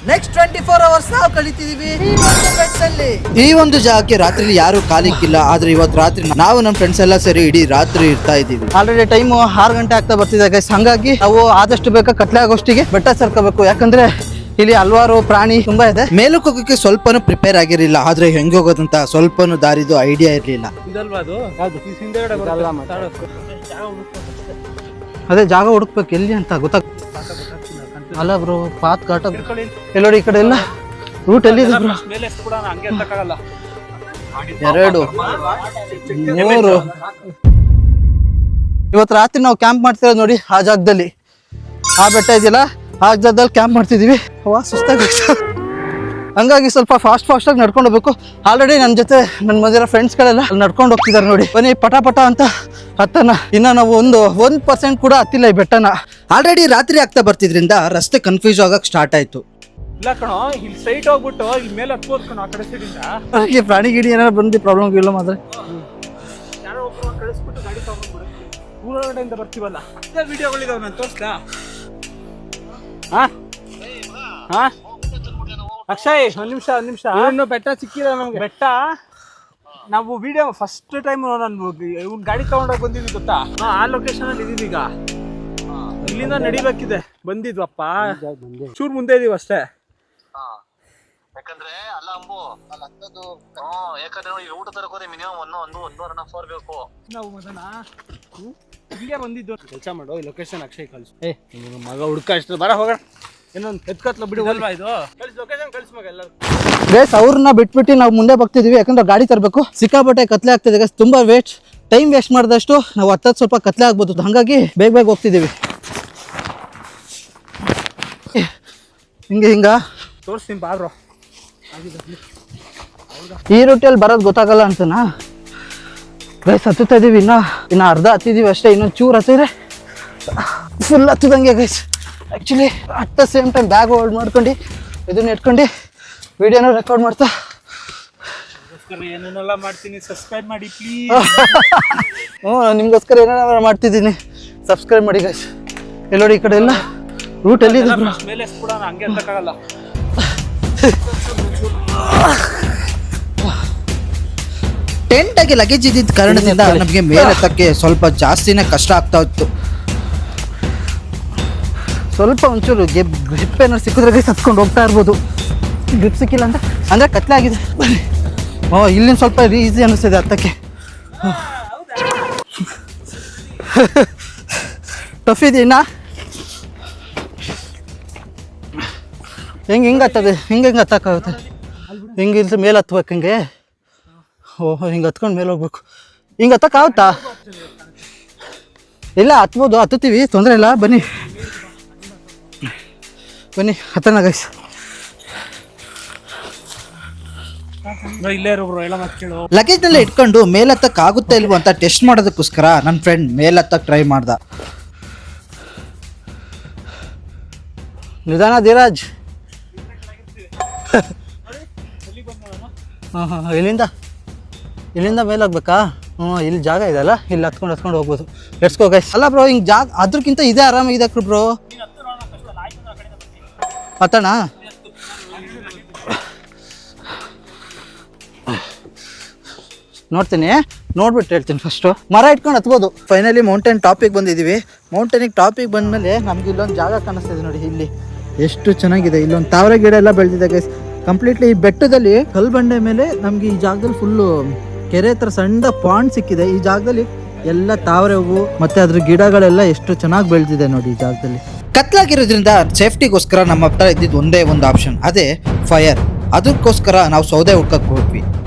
Next 24 hours ನಾವು ಕಳಿತಿದೀವಿ ಈ ಒಂದು ಜಾಗಕ್ಕೆ ರಾತ್ರಿ ಯಾರು ಕಾಲಿಕ್ಕಿಲ್ಲ. ಆದ್ರೆ ಇವತ್ತು ರಾತ್ರಿ ನಾವು ನಮ್ಮ ಫ್ರೆಂಡ್ಸ್ ಎಲ್ಲ ಸೇರಿ ಇಡೀ ರಾತ್ರಿ ಇರ್ತಾ ಇದೀವಿ. ಆಲ್ರೆಡಿ ಟೈಮ್ 6 ಗಂಟೆ ಆಗ್ತಾ ಬರ್ತಿದೆ ಗೈಸ್. ಹಂಗಾಗಿ ನಾವು ಆದಷ್ಟು ಬೇಗ ಕತ್ಲೆ ಆಗೋಷ್ಟಿಗೆ ಬೆಟ್ಟ ಸೇರ್ಕೋಬೇಕು. ಯಾಕಂದ್ರೆ ಇಲ್ಲಿ ಹಲವಾರು ಪ್ರಾಣಿ ತುಂಬಾ ಇದೆ. ಮೇಲಕ್ಕೆ ಹೋಗೋಕೆ ಸ್ವಲ್ಪನೂ ಪ್ರಿಪೇರ್ ಆಗಿರಲಿಲ್ಲ. ಆದ್ರೆ ಹೆಂಗ್ ಹೋಗೋದಂತ ಸ್ವಲ್ಪನೂ ದಾರಿದು ಐಡಿಯಾ ಇರ್ಲಿಲ್ಲ. ಅದೇ ಜಾಗ ಹುಡುಕ್ಬೇಕು ಎಲ್ಲಿ ಅಂತ ಅಲ್ಲ ಬ್ರೋ. ಪಾತ್ ಘಾಟ ಎಲ್ಲೋಡಿ ಈ ಕಡೆ ಎಲ್ಲ ರೂಟ್ ಎಲ್ಲಿದೆ ಬ್ರೋ? 2 3 ಇವತ್ತು ರಾತ್ರಿ ನಾವು ಕ್ಯಾಂಪ್ ಮಾಡ್ತಿರೋದು ನೋಡಿ ಆ ಜಾಗದಲ್ಲಿ. ಆ ಬೆಟ್ಟ ಇದೆಯಲ್ಲ ಆ ಜಾಗದಲ್ಲಿ ಕ್ಯಾಂಪ್ ಮಾಡ್ತಿದೀವಿ. ಸುಸ್ತಾಗಿ ಹಂಗಾಗಿ ಸ್ವಲ್ಪ ಫಾಸ್ಟ್ ಆಗಿ ನಡ್ಕೊಂಡು ಹೋಗ್ಬೇಕು. ಆಲ್ರೆಡಿ ನನ್ನ ಜೊತೆ ನನ್ನ ಮಧ್ಯ ಫ್ರೆಂಡ್ಸ್ಗಳೆಲ್ಲ ನಡ್ಕೊಂಡು ಹೋಗ್ತಿದ್ದಾರೆ ನೋಡಿ. ಬನ್ನಿ ಪಟ ಅಂತ ಹತ್ತನ. ಇನ್ನ ನಾವು 1% ಕೂಡ ಹತ್ತಿಲ್ಲ ಈ ಬೆಟ್ಟನ. ಆಲ್ರೆಡಿ ರಾತ್ರಿ ಆಗ್ತಾ ಬರ್ತಿದ್ರಿಂದ ರಸ್ತೆ ಕನ್ಫ್ಯೂಸ್ ಆಗಕ್ ಸ್ಟಾರ್ಟ್ ಆಯ್ತು. ಇಲ್ಲ ಕಣೋ, ಇಲ್ಲಿ ಸ್ಟ್ರೈಟ್ ಹೋಗ್ಬಿಟ್ಟು ಇಲ್ಲಿ ಮೇಲೆ ಹತ್ಬೋದು ಕಣೋ. ಆ ಕಡೆ ಸೈಡಿಂದ ಈ ಪ್ರಾಣಿ ಗಿಡಿ ಏನಾರು ಬಂದು ಪ್ರಾಬ್ಲಮ್ ಇಲ್ಲ ಮಾತ್ರ. ಯಾರೋ ಒಬ್ಬರು ಕಳಿಸ್ಬಿಟ್ಟು ಗಾಡಿ ತಗೊಂಡ್ಬಿಡು. ಊರೊಳಗಡೆಯಿಂದ ಬರ್ತೀವಲ್ಲ ಅದೇ ವಿಡಿಯೋಗಳಿದಾವೆ, ನಾನು ತೋರಿಸ್ದಾ? ಹಾ ಅಕ್ಷಯ್, ಒಂದ್ ನಿಮಿಷ. ಇನ್ನು ಬೆಟ್ಟ ಸಿಕ್ಕಿಲ್ಲ ನಮ್ಗೆ. ಬೆಟ್ಟ ನಾವು ವಿಡಿಯೋ ಫಸ್ಟ್ ಟೈಮ್ ನಾನು ಇವ್ನ ಗಾಡಿ ತಗೊಂಡೋಗಿ ಬಂದಿದ್ವಿ ಗೊತ್ತಾ? ಆ ಲೊಕೇಶನ್ ಅಲ್ಲಿ ಇದೀವಿ ಈಗ. ಇಲ್ಲಿಂದ ನಡಿಬೇಕಿದೆ. ಬಂದಿದ್ವಪ್ಪ, ಚೂರ್ ಮುಂದೆ ಇದೀವಿ ಅಷ್ಟೇ. ಯಾಕಂದ್ರೆ ಅಲ್ಲ ಅಂಬು ಅಲ್ಲಿ ಹತ್ತದು ಯಾಕಂದ್ರೆ ನೋಡಿ ಊಟ ತರಕ್ ಹೋದ್ರೆ ಮಿನಿಮಮ್ 1.5 ಬೇಕು. ನಾವು ಮದನ ಹಿಂಗೆ ಬಂದಿದ್ದು. ಕೆಲಸ ಮಾಡು, ಈ ಲೊಕೇಶನ್ ಅಕ್ಷಯ್ ಕಳ್ಸು. ಮಗ ಹುಡ್ಕ ಅಷ್ಟು ಬರ ಹೋಗೋಣ. ಇನ್ನೊಂದು ಎತ್ಕತ್ಲ ಬಿಡು ಅಲ್ವಾ ಇದು. ಲೊಕೇಶನ್ ಕಳ್ಸ ಮಗ ಎಲ್ಲರೂ. ಗೈಸ್ ಅವ್ರನ್ನ ಬಿಟ್ಬಿಟ್ಟು ನಾವು ಮುಂದೆ ಬರ್ತಿದೀವಿ. ಯಾಕಂದ್ರೆ ಗಾಡಿ ತರಬೇಕು. ಸಿಕ್ಕಾಪಟ್ಟೆ ಕತ್ಲೆ ಆಗ್ತಿದೆ ಗೈಸ್. ತುಂಬಾ ಟೈಮ್ ವೇಸ್ಟ್ ಮಾಡಿದಷ್ಟು ನಾವು ಹತ್ತದ್ ಸ್ವಲ್ಪ ಕತ್ಲೆ ಆಗ್ಬೋದು. ಹಂಗಾಗಿ ಬೇಗ ಹೋಗ್ತಿದೀವಿ. ಹಿಂಗ ತೋರಿಸ್ತೀನಿ ಬಾರ್ರೋ. ಈ ರೂಟಿಯಲ್ಲಿ ಬರೋದು ಗೊತ್ತಾಗಲ್ಲ ಅಂತನಾ ಗೈಸ್. ಹತ್ತುತ್ತಾ ಇದೀವಿ. ಇನ್ನ ಅರ್ಧ ಹತ್ತಿದೀವಿ ಅಷ್ಟೇ. ಇನ್ನೊಂದು ಚೂರು ಹತ್ತಿದ್ರೆ ಫುಲ್ ಹತ್ತದಂಗೆ guys. Actually at the same time bag hold ಮಾಡ್ಕೊಂಡು ಇದನ್ನ ಇಟ್ಕೊಂಡು ವಿಡಿಯೋನ ರೆಕಾರ್ಡ್ ಮಾಡ್ತಾ ಏನೇನೆಲ್ಲ ಮಾಡ್ತೀನಿ. ಸಬ್ಸ್ಕ್ರೈಬ್ ಮಾಡಿ ಪ್ಲೀಸ್. ನಿಮ್ಗೋಸ್ಕರ ಏನೇನಾರ ಮಾಡ್ತಿದ್ದೀನಿ. ಸಬ್ಸ್ಕ್ರೈಬ್ ಮಾಡಿ ಗೈಸ್. ಎಲ್ಲೋಡಿ ಈ ಕಡೆ ಎಲ್ಲ ರೂಟ್ ಎಲ್ಲಿದೆ ಮೇಲೆ ಕೂಡ ಹಂಗೆ ಅಂತಕ್ಕಾಗಲ್ಲ. ಟೆಂಟ್ ಆಗಿ ಲಗೇಜ್ ಇದ್ದಿದ್ದ ಕಾರಣದಿಂದ ನಮಗೆ ಮೇಲೆ ಹತ್ತಕ್ಕೆ ಸ್ವಲ್ಪ ಜಾಸ್ತಿನೇ ಕಷ್ಟ ಆಗ್ತಾ ಇತ್ತು. ಸ್ವಲ್ಪ ಒಂಚೂರು ಗ್ರಿಪ್ ಏನಾರು ಸಿಕ್ಕಿದ್ರೆ ಹತ್ಕೊಂಡು ಹೋಗ್ತಾ ಇರ್ಬೋದು. ಗ್ರಿಪ್ ಸಿಕ್ಕಿಲ್ಲ ಅಂತ ಅಂದರೆ ಕತ್ಲೆ ಆಗಿದೆ. ಇಲ್ಲಿನ ಸ್ವಲ್ಪ ಈಸಿ ಅನ್ನಿಸ್ತಿದೆ ಹತ್ತಕ್ಕೆ. ಟಫ್ ಇದೆ ಇನ್ನ. ಹಿಂಗೆ ಹತ್ತದು ಹಿಂಗೆ ಹತ್ತಕ್ಕಾಗುತ್ತೆ. ಹಿಂಗೆ ಇಲ್ಸ ಮೇಲೆ ಹತ್ಬೇಕು. ಹಿಂಗೆ ಹಿಂಗೆ ಹತ್ಕೊಂಡು ಮೇಲೆ ಹೋಗ್ಬೇಕು. ಹಿಂಗೆ ಹತ್ತಕ್ಕಾಗುತ್ತಾ? ಇಲ್ಲ ಹತ್ಬೋದು, ಹತ್ತುತ್ತೀವಿ, ತೊಂದರೆ ಇಲ್ಲ. ಬನ್ನಿ ಹತ್ತೋಣ ಗೈಸ್. ಇಲ್ಲೇ ಇರೋಬ್ರು ಎಲ್ಲ ಮಾತು ಕೇಳು. ಲಗೇಜ್ನೆಲ್ಲ ಇಟ್ಕೊಂಡು ಮೇಲತ್ತಕ್ಕೆ ಆಗುತ್ತಾ ಇಲ್ವೋ ಅಂತ ಟೆಸ್ಟ್ ಮಾಡೋದಕ್ಕೋಸ್ಕರ ನನ್ನ ಫ್ರೆಂಡ್ ಮೇಲತ್ತಕ್ಕೆ ಟ್ರೈ ಮಾಡ್ದ. ನಿಧಾನ ಧೀರಾಜ್. ಹಾಂ ಇಲ್ಲಿಂದ ಮೇಲೆ ಹೋಗ್ಬೇಕಾ? ಇಲ್ಲಿ ಜಾಗ ಇದೆಯಲ್ಲ, ಇಲ್ಲಿ ಹತ್ಕೊಂಡು ಹೋಗ್ಬೋದು. Let's go guys. ಅಲ್ಲ ಬ್ರೋ, ಹಿಂಗೆ ಜಾಗ ಅದ್ರಕ್ಕಿಂತ ಇದೇ ಆರಾಮಾಗಿದೆ ಬ್ರೋ. ಹತ್ತೋಣ. ನೋಡ್ಬಿಟ್ಟು ಹೇಳ್ತೀನಿ. ಫಸ್ಟು ಮರ ಇಟ್ಕೊಂಡು ಹತ್ಬೋದು. ಫೈನಲಿ ಮೌಂಟೇನ್ ಟಾಪಿಗೆ ಬಂದಿದ್ದೀವಿ. ಟಾಪಿಗೆ ಬಂದಮೇಲೆ ನಮ್ಗೆ ಇಲ್ಲೊಂದು ಜಾಗ ಕಾಣಿಸ್ತಿದೆ ನೋಡಿ. ಇಲ್ಲಿ ಎಷ್ಟು ಚೆನ್ನಾಗಿದೆ. ಇಲ್ಲೊಂದು ತಾವರೆ ಗಿಡ ಎಲ್ಲ ಬೆಳೆದಿದೆ ಗೈಸ್. ಕಂಪ್ಲೀಟ್ಲಿ ಈ ಬೆಟ್ಟದಲ್ಲಿ ಕಲ್ಲು ಬಂಡೆ ಮೇಲೆ ನಮಗೆ ಈ ಜಾಗದಲ್ಲಿ ಫುಲ್ಲು ಕೆರೆ ಹತ್ರ ಸಣ್ಣ ಪಾಂಡ್ ಸಿಕ್ಕಿದೆ. ಈ ಜಾಗದಲ್ಲಿ ಎಲ್ಲ ತಾವರೆ ಹೂವು ಮತ್ತೆ ಅದ್ರ ಗಿಡಗಳೆಲ್ಲ ಎಷ್ಟು ಚೆನ್ನಾಗಿ ಬೆಳೆದಿದೆ ನೋಡಿ. ಈ ಜಾಗದಲ್ಲಿ ಕತ್ಲಾಗಿರೋದ್ರಿಂದ ಸೇಫ್ಟಿಗೋಸ್ಕರ ನಮ್ಮ ಹತ್ರ ಇದ್ದಿದ್ದು ಒಂದೇ ಒಂದು ಆಪ್ಷನ್, ಅದೇ ಫೈರ್. ಅದಕ್ಕೋಸ್ಕರ ನಾವು ಸೌದೆ ಹುಡ್ಕಕ್ಕೆ ಹೋಗ್ವಿ.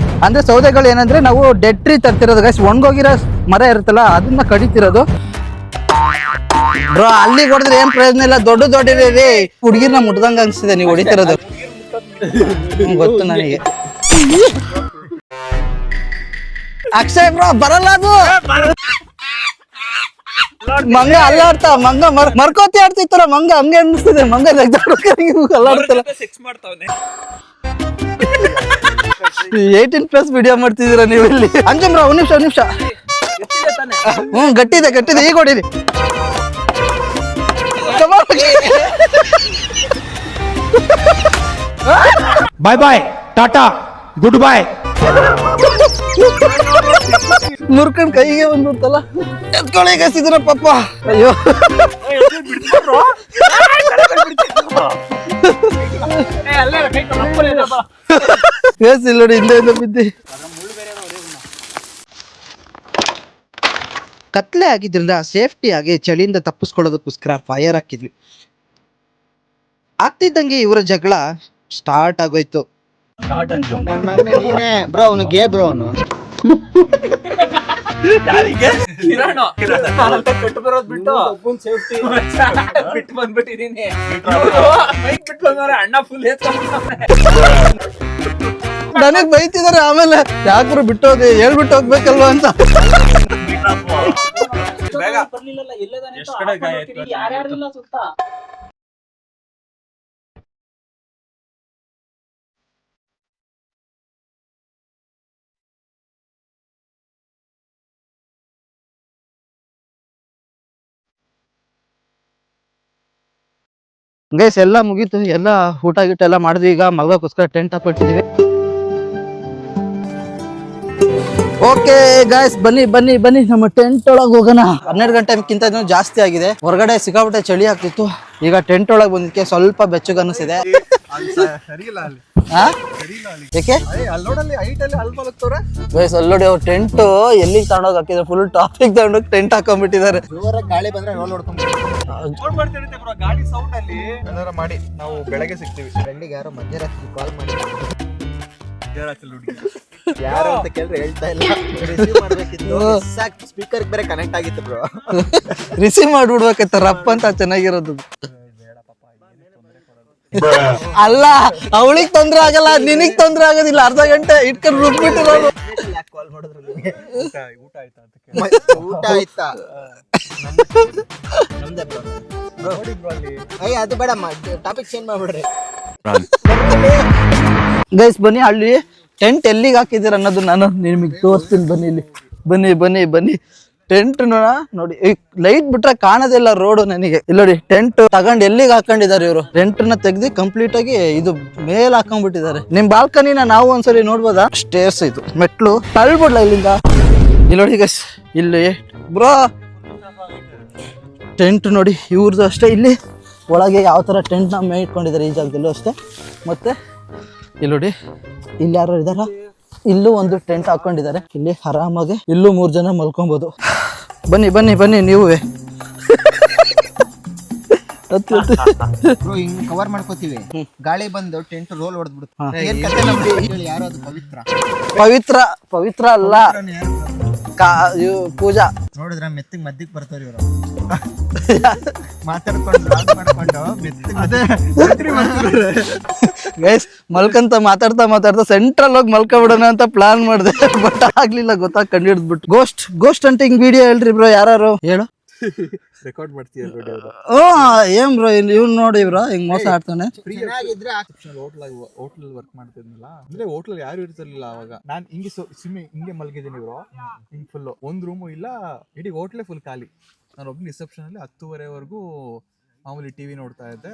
ಅಂದ್ರೆ ಸೌದೆಗಳು ಏನಂದ್ರೆ ನಾವು ಡೆಡ್ ಟ್ರೀ ತರ್ತಿರೋದು ಗೈಸ್. ಒಣಗೋಗಿರೋ ಮರ ಇರುತ್ತಲ್ಲ ಅದನ್ನ ಕಡಿತಿರೋದು ಬ್ರೋ. ಅಲ್ಲಿ ಹೊಡೆದ್ರೆ ಏನ್ ಪ್ರಯೋಜನ ಇಲ್ಲ. ದೊಡ್ಡ ರೀ ಹುಡುಗಿರ್ನ ಮುಟ್ದಂಗ ಅನ್ಸಿದೆ ನೀವು ಹೊಡಿತಿರೋದು. ಗೊತ್ತು ನನಗೆ. ಅಕ್ಷಯ್ ಬ್ರೋ ಬರಲ್ಲ ಅದು. ಮಂಗ ಅಲ್ಲಾಡ್ತಾ ಮಂಗ ಮರ್ಕೋತಿ ಆಡ್ತಿತ್ತಾರ ಮಂಗ. ಹಂಗೆ ಅನ್ಸ್ತಿದೆ ಮಂಗ ಅಲ್ಲಾಡ್ತಲ್ಲ. 18+ ವಿಡಿಯೋ ಮಾಡ್ತಿದ್ದೀರಾ ನೀವು ಇಲ್ಲಿ. ಅಂಜಮ್ರ ಒಂದ್ ನಿಮಿಷ. ಗಟ್ಟಿದೆ ಈಗ ಹೊಡೀರಿ. Come on. Bye bye tata good boy. ಮುರ್ಕಂಡ್ ಕೈಗೆ ಬಂದ್ಬಿಡ್ತಲ್ಲ. ಎತ್ಕೊಳ್ಳಿ ಗಸಿದ್ರ ಪಾಪ. ಅಯ್ಯೋ ಕೇಸ್ ಇಲ್ಲ ನೋಡಿ, ಹಿಂದೆ ಬಿದ್ದಿ. ಕತ್ಲೆ ಆಗಿದ್ರಿಂದ ಸೇಫ್ಟಿ ಆಗಿ ಚಳಿಯಿಂದ ತಪ್ಪಿಸ್ಕೊಳ್ಳೋದಕ್ಕೋಸ್ಕರ ಫೈರ್ ಹಾಕಿದ್ವಿ. ಆಗ್ತಿದ್ದಂಗೆ ಇವರ ಜಗಳ ಸ್ಟಾರ್ಟ್ ಆಗೋಯ್ತು. ಬ್ರೋ ಅವನು ಗೇ ಬ್ರೋ ಅವನು ಕಟ್ಟು ಬರೋದ್ ಬಿಟ್ಟು ಬಿಟ್ಟು ಬಂದ್ಬಿಟ್ಟಿದೀನಿ. ಅಣ್ಣ ಫುಲ್ ನನಗ್ ಬೈತಿದಾರೆ ಆಮೇಲೆ, ಯಾಕ್ರು ಬಿಟ್ಟೋಗಿ ಹೇಳ್ಬಿಟ್ಟು ಹೋಗ್ಬೇಕಲ್ವಾ ಅಂತ. ಗೈಸ್ ಎಲ್ಲ ಮುಗೀತು, ಎಲ್ಲ ಊಟ ಗೀಟ ಎಲ್ಲ ಮಾಡಿದ್ವಿ. ಈಗ ಮಗಕ್ಕೋಸ್ಕರ ಟೆಂಟ್ ಹಾಕ್ಬಿಟ್ಟಿದೀವಿ. ಓಕೆ ಗಾಯ್ಸ್, ಬನ್ನಿ ಬನ್ನಿ ಬನ್ನಿ ನಮ್ಮ ಟೆಂಟ್ ಒಳಗೆ ಹೋಗೋಣ. 12 ಗಂಟೆಕ್ಕಿಂತ ಜಾಸ್ತಿ ಆಗಿದೆ. ಹೊರಗಡೆ ಸಿಕ್ಕಾಪಟ್ಟೆ ಚಳಿ ಆಗ್ತಿತ್ತು. ಈಗ ಟೆಂಟ್ ಒಳಗೆ ಬಂದಿದ್ದಕ್ಕೆ ಸ್ವಲ್ಪ ಬೆಚ್ಚಗೆ ಅನಿಸಿದೆ. ಯಾಕೆ ಗೈಸ್ ಅಲ್ಲಿ ನೋಡಿ, ಅವ್ರು ಟೆಂಟ್ ಎಲ್ಲಿಗೆ ತಗೊಂಡೋಗಿ ಹಾಕಿದ್ರೆ ಫುಲ್ ಟಾಪಿಕ್ ತಗೊಂಡೋಗಿ ಟೆಂಟ್ ಹಾಕೊಂಡ್ಬಿಟ್ಟಿದ್ದಾರೆ. ಗಾಳಿ ಬಂದ್ರೆ ರೋಲ್ ಹೊಡ್ಕೊಂಡು ಗಾಡಿ ಸೌಂಡ್ ಅಲ್ಲಿ ಏನಾರ ಮಾಡಿ ನಾವು ಬೆಳಗ್ಗೆ ಸಿಗ್ತೀವಿ. ಫ್ರೆಂಡಿಗೆ ಯಾರೋ ಮಧ್ಯರಾತ್ರಿ ಕಾಲ್ ಮಾಡಿ ಯಾರು ಅಂತ ಕೇಳಿದ್ರೆ ಹೇಳ್ತಾ ಇಲ್ಲ. ರಿಸೀವ್ ಮಾಡ್ಬೇಕಿತ್ತು, ಸ್ಪೀಕರ್ ಬೇರೆ ಕನೆಕ್ಟ್ ಆಗಿತ್ತು ಬ್ರೋ. ರಿಸೀವ್ ಮಾಡ್ಬಿಡ್ಬೇಕಂತ ರಪ್ಪ ಅಂತ ಚೆನ್ನಾಗಿರೋದು. ಅಲ್ಲ, ಅವಳಿಗೆ ತೊಂದ್ರೆ ಆಗಲ್ಲ, ನಿನಗ್ ತೊಂದ್ರೆ ಆಗೋದಿಲ್ಲ. ಅರ್ಧ ಗಂಟೆ ಇಟ್ಕೊಂಡು ರುಬ್ಬಿಟ್ಟಿರೋದು. ಕಾಲ್ ಮಾಡಿದ್ರು ಊಟ ಆಯ್ತಾ ಅಂತ ಊಟ ಆಯ್ತಾ ನಮ್ದೇ ಬ್ರೋ. ಅಯ್ಯ ಅದು ಬೇಡ, ಟಾಪಿಕ್ ಚೇಂಜ್ ಮಾಡ್ಬಿಡ್ರಿ. ಗೈಸ್ ಬನ್ನಿ, ಅಲ್ಲಿ ಟೆಂಟ್ ಎಲ್ಲಿಗೆ ಹಾಕಿದ್ದೀರ ಅನ್ನೋದು ನಾನು ನಿಮಗೆ ತೋರಿಸ್ತೀನಿ. ಬನ್ನಿ ಇಲ್ಲಿ, ಬನ್ನಿ ಬನ್ನಿ ಬನ್ನಿ. ಟೆಂಟ್ ನೋಡಿ, ಲೈಟ್ ಬಿಟ್ರೆ ಕಾಣೋದಿಲ್ಲ ರೋಡು ನನಗೆ. ಇಲ್ಲಿ ನೋಡಿ, ಟೆಂಟ್ ತಗೊಂಡ್ ಎಲ್ಲಿಗೆ ಹಾಕೊಂಡಿದ್ದಾರೆ ಇವರು. ಟೆಂಟ್ ನ ತೆಗ್ದು ಕಂಪ್ಲೀಟ್ ಆಗಿ ಇದು ಮೇಲ್ ಹಾಕೊಂಡ್ಬಿಟ್ಟಿದ್ದಾರೆ. ನಿಮ್ ಬಾಲ್ಕನಿನ ನಾವು ಒಂದ್ಸರಿ ನೋಡ್ಬೋದಾ? ಸ್ಟೇರ್ಸ್ ಇದು ಮೆಟ್ಲು ತಳ್ಬಿಡ್ಲ ಇಲ್ಲಿಂದ. ಇಲ್ಲಿ ನೋಡಿ ಗೈಸ್, ಇಲ್ಲಿ ಬ್ರೋ ಟೆಂಟ್ ನೋಡಿ ಇವ್ರದ್ದು ಅಷ್ಟೇ. ಇಲ್ಲಿ ಒಳಗೆ ಯಾವ ತರ ಟೆಂಟ್ ನ ಮೇ ಇಟ್ಕೊಂಡಿದ್ದಾರೆ ಈ ಜಾಗದಲ್ಲೂ ಅಷ್ಟೇ. ಮತ್ತೆ ಇಲ್ಲಿ ನೋಡಿ, ಇಲ್ಲಿ ಯಾರು ಇದಾರ, ಇಲ್ಲೂ ಒಂದು ಟೆಂಟ್ ಹಾಕೊಂಡಿದ್ದಾರೆ. ಇಲ್ಲಿ ಆರಾಮಾಗಿ ಇಲ್ಲೂ 3 ಜನ ಮಲ್ಕೊಬಹುದು. ಬನ್ನಿ ಬನ್ನಿ ಬನ್ನಿ ನೀವೇ. ಹಿಂಗ್ ಕವರ್ ಮಾಡ್ಕೋತೀವಿ, ಗಾಳಿ ಬಂದು ಟೆಂಟ್ ರೋಲ್ ಹೊಡೆದ್ಬಿಡುತ್ತೆ. ಯಾರು ಅದು ಪವಿತ್ರ ಪವಿತ್ರ ಪವಿತ್ರ ಅಲ್ಲ, ಪೂಜಾ. ನೋಡಿದ್ರ ಮೆತ್ತಿಗೆ ಮದ್ದಿಗೆ ಬರ್ತಾರ ಇವರು. ಮಾತಾಡ್ಕೊಂಡು ಗೈಸ್ ಮಲ್ಕಂತ ಮಾತಾಡ್ತಾ ಸೆಂಟ್ರಲ್ ಹೋಗಿ ಮಲ್ಕೊಬಿಡೋಣ ಅಂತ ಪ್ಲಾನ್ ಮಾಡಿದೆ. ಬಟ್ ಆಗ್ಲಿಲ್ಲ, ಗೊತ್ತಾಗ ಕಂಡು ಹಿಡಿದ್ಬಿಟ್ಟು. ಗೋಸ್ಟ್ ಹಂಟಿಂಗ್ ವಿಡಿಯೋ ಹೇಳ್ರಿ ಬ್ರೋ, ಯಾರು ಹೇಳು. ರೆಕಾರ್ಡ್ ಮಾಡ್ತೀಯ ಏನ್ ಬ್ರೋ, ಇವ್ನು ನೋಡಿ ಬ್ರೋ ಹಿಂಗ್ ಮೋಸ ಆಡ್ತಾನೆ. ಹೋಟ್ಲಲ್ಲಿ ವರ್ಕ್ ಮಾಡ್ತಿದ್ನಲ್ಲ, ಅಂದ್ರೆ ಹೋಟ್ಲಲ್ಲಿ ಯಾರು ಇರ್ತಿರ್ಲಿಲ್ಲ ಅವಾಗ. ನಾನ್ ಹಿಂಗೆ ಹಿಂಗೆ ಮಲಗಿದ್ದೀನಿ ಬ್ರೋ. ಹಿಂಗ್ ಫುಲ್ ಒಂದ್ ರೂಮು ಇಲ್ಲ, ಇಡೀ ಹೋಟ್ಲೇ ಫುಲ್ ಖಾಲಿ. ನಾನು ಒಬ್ಬ ರಿಸೆಪ್ಷನ್ ಅಲ್ಲಿ 10:30ವರೆಗೂ ಮಾಮೂಲಿ ಟಿವಿ ನೋಡ್ತಾ ಇದ್ದೆ.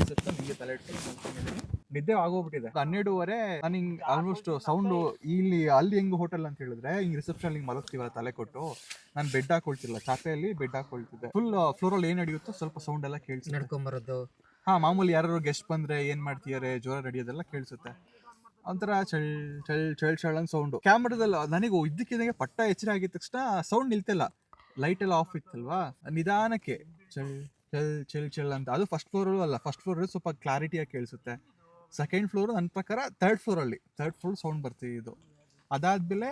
ರಿಸೆಪ್ಷನ್ ಹಿಂಗೆ ತಲೆ ಇಟ್ಕೊಂಡು ನಿದ್ದೆ ಆಗೋಗ್ಬಿಟ್ಟಿದೆ. 12:30 ನಾನು ಹಿಂಗ್ ಆಲ್ಮೋಸ್ಟ್ ಸೌಂಡ್ ಇಲ್ಲಿ ಅಲ್ಲಿ ಹೆಂಗ್ ಹೋಟೆಲ್ ಅಂತ ಹೇಳಿದ್ರೆ ಹಿಂಗ್ ರಿಸೆಪ್ಷನ್ ಹಿಂಗ್ ಮಲಗ್ತೀವಲ್ಲ ತಲೆ ಕೊಟ್ಟು, ನಾನು ಬೆಡ್ ಹಾಕೊಳ್ತಿಲ್ಲ, ಚಾಪೆಯಲ್ಲಿ ಬೆಡ್ ಹಾಕೊಳ್ತಿದ್ದೆ. ಫುಲ್ ಫ್ಲೋರ್ ಅಲ್ಲಿ ಏನ್ ನಡೆಯುತ್ತೋ ಸ್ವಲ್ಪ ಸೌಂಡ್ ಎಲ್ಲ ಕೇಳಿಸಿ ನಡ್ಕೊಂಬರೋದು. ಹಾ, ಮಾಮೂಲಿ ಯಾರು ಗೆಸ್ಟ್ ಬಂದ್ರೆ ಏನ್ ಮಾಡ್ತಿದಾರೆ, ಜೋರ ನಡೆಯೋದೆಲ್ಲ ಕೇಳಿಸುತ್ತೆ. ಒಂಥರ ಚಳ್ ಚಳ್ ಚಳ್ ಚಳ್ ಅಂತ ಸೌಂಡು. ಕ್ಯಾಮ್ರಾದಲ್ಲಿ ನನಗೆ ಇದ್ದಕ್ಕಿದ್ದಂಗೆ ಪಟ್ಟ ಎಚ್ಚರ ಆಗಿದ ತಕ್ಷಣ ಸೌಂಡ್ ನಿಲ್ತಿಲ್ಲ, ಲೈಟ್ ಎಲ್ಲ ಆಫ್ ಇತ್ತಲ್ವಾ, ನಿಧಾನಕ್ಕೆ ಚಳ್ ಚಳ್ ಚಳ್ ಚಳ್ ಅಂತ. ಅದು ಫಸ್ಟ್ ಫ್ಲೋರ್ ಅಲ್ಲ, ಫಸ್ಟ್ ಫ್ಲೋರ್ ಸ್ವಲ್ಪ ಕ್ಲಾರಿಟಿಯಾಗಿ ಕೇಳಿಸುತ್ತೆ. ಸೆಕೆಂಡ್ ಫ್ಲೋರ್ ನನ್ನ ಪ್ರಕಾರ ಥರ್ಡ್ ಫ್ಲೋರ್ ಸೌಂಡ್ ಬರ್ತೀವಿ ಇದು. ಅದಾದ್ಮೇಲೆ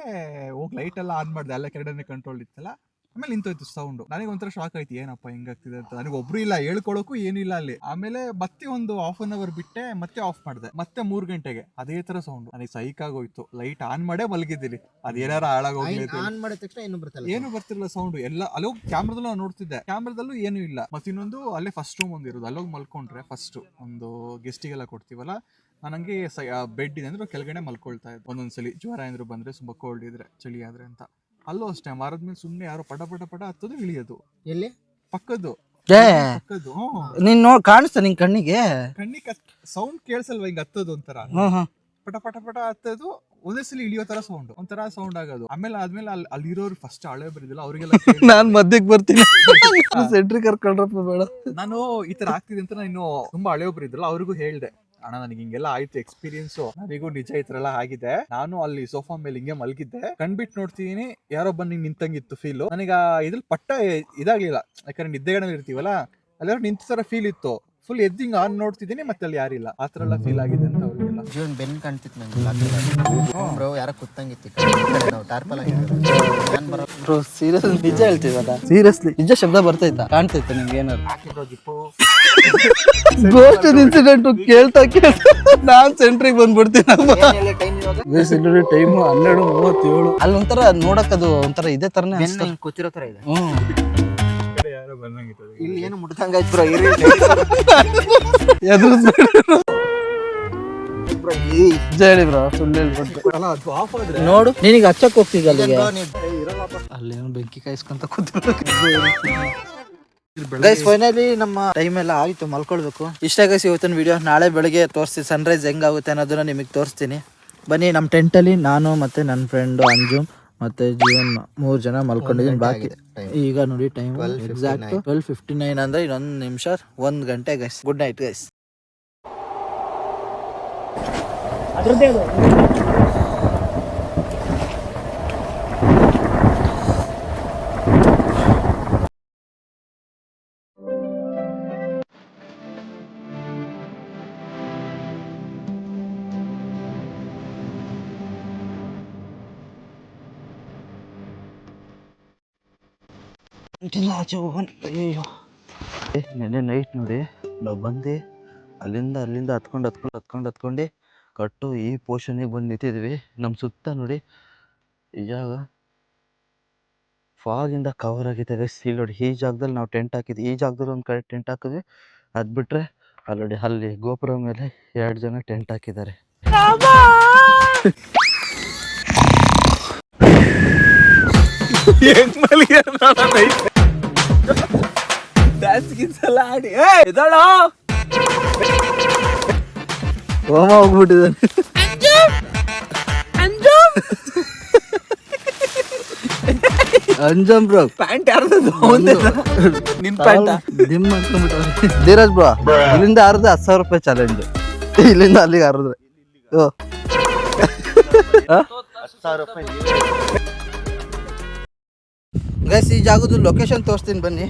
ಹೋಗಿ ಲೈಟ್ ಎಲ್ಲ ಆನ್ ಮಾಡಿದೆ, ಅಲ್ಲ ಕೆರಡನೇ ಕಂಟ್ರೋಲ್ ಇತ್ತಲ್ಲ. ಆಮೇಲೆ ನಿಂತೋಯ್ತು ಸೌಂಡ್. ನನಗೆ ಒಂಥರ ಶಾಕ್ ಆಯ್ತು, ಏನಪ್ಪ ಹಿಂಗಾಗ್ತಿದೆ ಅಂತ. ನನಗೆ ಒಬ್ರು ಇಲ್ಲ, ಹೇಳ್ಕೊಳಕ್ಕೂ ಏನಿಲ್ಲ ಅಲ್ಲಿ. ಆಮೇಲೆ ಮತ್ತೆ ಒಂದು 1/2 hour ಬಿಟ್ಟೆ, ಮತ್ತೆ ಆಫ್ ಮಾಡಿದೆ. ಮತ್ತೆ 3 ಗಂಟೆಗೆ ಅದೇ ತರ ಸೌಂಡ್. ನನಗೆ ಸೈಕ್ ಆಗೋಯ್ತು. ಲೈಟ್ ಆನ್ ಮಾಡೇ ಮಲಗಿದ್ದೀನಿ, ಅದೇನಾರ ಹಾಳಾಗೋಗ್ಲೈತೆ. ಆನ್ ಮಾಡಿದ ತಕ್ಷಣ ಏನು ಬರ್ತಿರಲ್ಲ ಸೌಂಡ್ ಎಲ್ಲ. ಅಲ್ಲೋಗಿ ಕ್ಯಾಮ್ರಾದಲ್ಲೂ ನೋಡ್ತಿದ್ದೆ, ಕ್ಯಾಮ್ರಾದಲ್ಲೂ ಏನು ಇಲ್ಲ. ಮತ್ತೆ ಇನ್ನೊಂದು ಅಲ್ಲೇ ಫಸ್ಟ್ ರೂಮ್ ಒಂದು ಇರೋದು, ಅಲ್ಲೋಗಿ ಮಲ್ಕೊಂಡ್ರೆ ಫಸ್ಟ್ ಒಂದು ಗೆಸ್ಟಿಗೆಲ್ಲ ಕೊಡ್ತೀವಲ್ಲ, ನಾನು ಹಂಗೆ ಬೆಡ್ ಇದೆ ಅಂದ್ರೆ ಕೆಳಗಡೆ ಮಲ್ಕೊಳ್ತಾ ಇದ್ದೆ. ಒಂದೊಂದ್ಸಲಿ ಜ್ವರ ಏನಾದ್ರು ಬಂದ್ರೆ, ತುಂಬಾ ಕೋಲ್ಡ್ ಇದ್ರೆ, ಚಳಿ ಆದ್ರೆ ಅಂತ. ಅಲ್ಲೂ ಅಷ್ಟೇ, ಮರದ ಮೇಲೆ ಸುಮ್ಮನೆ ಯಾರೋ ಪಟ ಪಟ ಪಟ ಹತ್ತೋದು, ಇಳಿಯೋದು. ಎಲ್ಲಿ ಪಕ್ಕದ್ದು ಏ ಹತ್ತೋದು ನೀನ್ ಕಾಣಿಸ್ತಾ ನಿನ್ ಕಣ್ಣಿಗೆ? ಕಣ್ಣಿಗೆ ಸೌಂಡ್ ಕೇಳಿಸಲ್ವಾ ಹಿಂಗ್ ಹತ್ತೋದು ಒಂಥರ ಹ್ಮ್ ಪಟ ಪಟ ಪಟ ಹತ್ತೋದು, ಒಂದೇ ಸಲ ಇಳಿಯೋ ತರ ಸೌಂಡ್, ಒಂಥರ ಸೌಂಡ್ ಆಗೋದು. ಆದ್ಮೇಲೆ ಅಲ್ಲಿರೋರು ಫಸ್ಟ್ ಹಳೆ ಬರಿದಿಲ್ಲ ಅವ್ರಿಗೆಲ್ಲ ನಾನ್ ಮಧ್ಯಕ್ ಬರ್ತೀನಿ ಸೆಂಟ್ರಿ ಕರ್ಕೊಂಡ್ರಪ್ಪ ಬೇಡ. ನಾನು ಈ ತರ ಆಗ್ತಿದೆ ಅಂತ ನಾನು ತುಂಬಾ ಹಳೆ ಒಬ್ರು ಇದ್ರಲ್ಲ ಅವ್ರಿಗೂ ಹೇಳ್ದೆ, ಅಣ್ಣ ನನಗೆ ಹಿಂಗೆಲ್ಲ ಆಯ್ತು ಎಕ್ಸ್ಪೀರಿಯನ್ಸ್, ನನಗೂ ನಿಜ ಈ ತರ ಎಲ್ಲ ಆಗಿದೆ. ನಾನು ಅಲ್ಲಿ ಸೋಫಾ ಮೇಲೆ ಹಿಂಗೆ ಮಲಗಿದ್ದೆ, ಕಣ್ಬಿಟ್ಟು ನೋಡ್ತೀನಿ ಯಾರೋ ಬಂದು ನಿಂತಂಗಿತ್ತು ಫೀಲ್. ನನಗ ಇದ್ರಲ್ಲಿ ಪಟ್ಟ ಇದಾಗ್ಲಿಲ್ಲ, ಯಾಕಂದ್ರೆ ನಿದ್ದೆಗಡೆ ಇರ್ತೀವಲ್ಲ ಅಲ್ಲಿ ನಿಂತ ತರ ಫೀಲ್ ಇತ್ತು. ಫುಲ್ ಎದ್ದಿಂಗ್ ಆನ್ ನೋಡ್ತಿದ್ದೀನಿ, ಮತ್ತೆ ಅಲ್ಲಿ ಯಾರಿಲ್ಲ. ಆ ತರ ಎಲ್ಲ ಫೀಲ್ ಆಗಿದೆ ಅಂತ ಅವ್ರಿಗೆಲ್ಲ. ಜೀವನ್ ಬೆನ್ ಕಾಣ್ತಿತ್ತು ನಂಗೆ ಬ್ರೋ, ಯಾರೋ ಕುತ್ತಂಗಿತ್ತು ನಾವು ಟಾರ್ಪಲ್ ಆಗಿದ್ದೀವಿ. ಬ್ರೋ ಸೀರಿಯಸ್ ನಿಜ ಹೇಳ್ತೀವಲ್ಲ, ಸೀರಿಯಸ್ಲಿ ನಿಜ ಶಬ್ದ ಬರ್ತೈತಾ? ಕಾಣ್ತೈತೆ ನಿಮ್ಗೆ ಏನಾದ್ರು? ಗೋಸ್ಟ್ ಇನ್ಸಿಡೆಂಟ್ ಕೇಳ್ತಾ ನಾನ್ ಸೆಂಟ್ರಿಗೆ ಬಂದ್ಬಿಡ್ತೀನಿ. ಟೈಮ್ 12:37. ಅಲ್ಲಿ ಒಂಥರ ನೋಡಕ್ ಅದು ಒಂಥರ ಇದೇ ತರನೇ ಅನ್ಸ್ತಾ. ಕೂತಿರೋ ತರ ಇದೆ. ಯಾರೋ ಬಂದಂಗಿತ್ತು. ಇಲ್ಲಿ ಏನು ಮುಟ್ದಂಗಾಯ್ತು ಬ್ರೋ. ಹೇಳಿ ಬ್ರೋ, ಸುಳ್ಳು ಹೇಳ್ಬಿಟ್ಟು ನೋಡು, ನಿನಗೆ ಹಚ್ಚಕ್ ಹೋಗ್ತಿದ್ದ ಅಲ್ಲಿಗೆ, ಅಲ್ಲೇನೋ ಬೆಂಕಿ ಕಾಯಿಸ್ಕೊಂತ ಕೂತಿರೋ. ಗೈಸ್ ಫೈನಲಿ ನಮ್ಮ ಟೈಮ್ ಎಲ್ಲ ಆಯ್ತು, ಮಲ್ಕೊಳ್ಬೇಕು. ಇಷ್ಟ ಗೈಸ್ ಇವತ್ತಿನ ವಿಡಿಯೋ. ನಾಳೆ ಬೆಳಗ್ಗೆ ತೋರಿಸ್ತೀನಿ ಸನ್ರೈಸ್ ಹೆಂಗಾಗುತ್ತೆ ಅನ್ನೋದನ್ನ ನಿಮಗೆ ತೋರಿಸ್ತೀನಿ. ಬನ್ನಿ, ನಮ್ಮ ಟೆಂಟಲ್ಲಿ ನಾನು ಮತ್ತೆ ನನ್ನ ಫ್ರೆಂಡು ಅಂಜುಮ್ ಮತ್ತೆ ಜೀವನ್ 3 ಜನ ಮಲ್ಕೊಂಡಿದ್ದೀನಿ. ಬಾಕಿ ಈಗ ನೋಡಿ ಟೈಮ್ ಎಕ್ಸಾಕ್ಟ್ 12:59 ಅಂದ್ರೆ ಇನ್ನೊಂದು ನಿಮಿಷ 1 ಗಂಟೆ ಗೈಸ್. Good night guys. ಅಯ್ಯೋ ನೆನ್ನೆ ನೈಟ್ ನೋಡಿ ನಾವು ಬಂದು ಅಲ್ಲಿಂದ ಹತ್ಕೊಂಡು ಕಟ್ಟು ಈ ಪೋರ್ಷನ್ಗೆ ಬಂದು ನಿಂತಿದ್ವಿ. ನಮ್ಮ ಸುತ್ತ ನೋಡಿ ಈ ಜಾಗ ಫಾಗಿಂದ ಕವರ್ ಆಗಿದೆ ಗೈಸ್. ಇಲ್ಲಿ ನೋಡಿ ಈ ಜಾಗದಲ್ಲಿ ನಾವು ಟೆಂಟ್ ಹಾಕಿದ್ವಿ, ಈ ಜಾಗದಲ್ಲಿ ಒಂದು ಕಡೆ ಟೆಂಟ್ ಹಾಕಿದ್ವಿ. ಅದು ಬಿಟ್ಟರೆ ಅಲ್ಲಿ ನೋಡಿ ಅಲ್ಲಿ ಗೋಪುರ ಮೇಲೆ 2 ಜನ ಟೆಂಟ್ ಹಾಕಿದ್ದಾರೆ. ಹೋಮ ಹೋಗ್ಬಿಟ್ಟಿದ್ದಾನೆ. ಅಂಜಮ್ ಬ್ರೋ, ಪ್ಯಾಂಟ್ ಯಾರ್ದು? ನಿನ್ ಪ್ಯಾಂಟ್ ದಿಮ್ ಮಾಡ್ಕೊಂಡ್ಬಿಟ್ಟ. ಧೀರಜ್ ಬ್ರೋ, ಇಲ್ಲಿಂದ 10,000 ರೂಪಾಯಿ ಚಾಲೆಂಜ್. ಇಲ್ಲಿಂದ ಅಲ್ಲಿಗೆ ಹರಿದ್ರೆ ಗೈಸ್ ಈ ಜಾಗದ ಲೊಕೇಶನ್ ತೋರಿಸ್ತೀನಿ ಬನ್ನಿ.